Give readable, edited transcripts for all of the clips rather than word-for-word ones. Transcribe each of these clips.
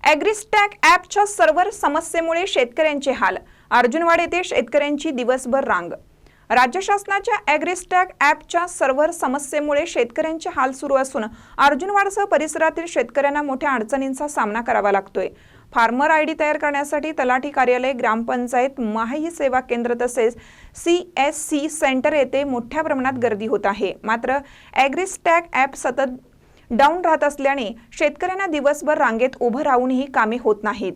ॲग्रीस्टॅक ॲपच्या सर्व्हर समस्येमुळे शेतकऱ्यांचे हाल। अर्जुनवाड येथे शेतकऱ्यांची दिवसभर रांग। राज्य शासनाच्या ॲग्रीस्टॅक ॲपच्या सर्व्हर समस्येमुळे शेतकऱ्यांचे हाल सुरू असून अर्जुनवाडसह परिसरातील शेतकऱ्यांना मोठ्या अडचणींचा सामना करावा लागतोय। फार्मर आयडी तयार करण्यासाठी तलाठी कार्यालय, ग्रामपंचायत, माहिती सेवा केंद्र तसेच CSC सेंटर येथे मोठ्या प्रमाणात गर्दी होत आहे। मात्र ॲग्रीस्टॅक ॲप सतत डाऊन राहत असल्याने शेतकऱ्यांना दिवसभर रांगेत उभं राहूनही कामे होत नाहीत।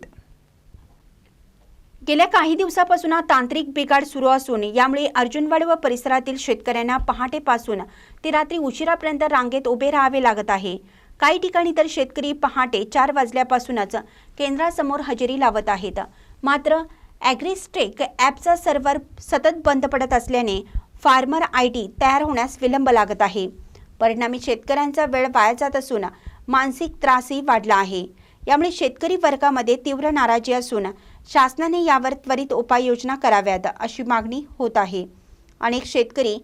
गेल्या काही दिवसापासून तांत्रिक बिघाड सुरू असून यामुळे अर्जुनवाड व परिसरातील शेतकऱ्यांना पहाटेपासून ते रात्री उशिरापर्यंत रांगेत उभे राहावे लागत आहे। काही ठिकाणी तर शेतकरी पहाटे 4 वाजल्यापासूनच केंद्रासमोर हजेरी लावत आहेत। मात्र ॲग्रीस्टॅक ॲपचा सर्व्हर सतत बंद पडत असल्याने फार्मर आयडी तयार होण्यास विलंब लागत आहे। परिणामी शेतकऱ्यांचा वेळ वाया जात असून मानसिक त्रासही वाढला आहे। यामुळे शेतकरी वर्गामध्ये तीव्र नाराजी असून शासनाने यावर त्वरित उपाययोजना कराव्यात अशी मागणी होत आहे। अनेक शेतकरी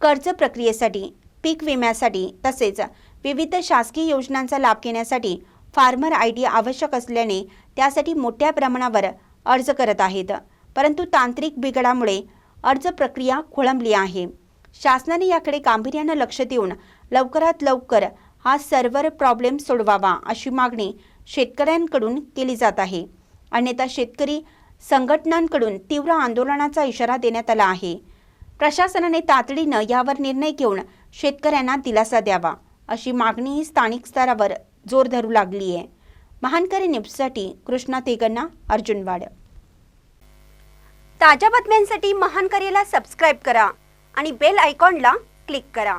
कर्ज प्रक्रियेसाठी, पीक विम्यासाठी तसेच विविध शासकीय योजनांचा लाभ घेण्यासाठी फार्मर आयडी आवश्यक असल्याने त्यासाठी मोठ्या प्रमाणावर अर्ज करत आहेत। परंतु तांत्रिक बिघाडामुळे अर्ज प्रक्रिया खोळंबली आहे। शासनाने याकडे गांभीर्याने लक्ष देऊन लवकरात लवकर हा सर्व्हर प्रॉब्लेम सोडवावा अशी मागणी शेतकऱ्यांकडून केली जात आहे। अन्यथा शेतकरी संघटनांकडून तीव्र आंदोलनाचा इशारा देण्यात आला आहे। प्रशासनाने तातडीने यावर निर्णय घेऊन शेतकऱ्यांना दिलासा द्यावा अशी मागणी स्थानिक स्तरावर जोर धरू लागली आहे। महानकरी न्यूजसाठी कृष्णा तेगन्ना, अर्जुनवाड। ताज्या बातम्यांसाठी महानकरीला सबस्क्राइब करा आणि बेल आयकॉनला क्लिक करा।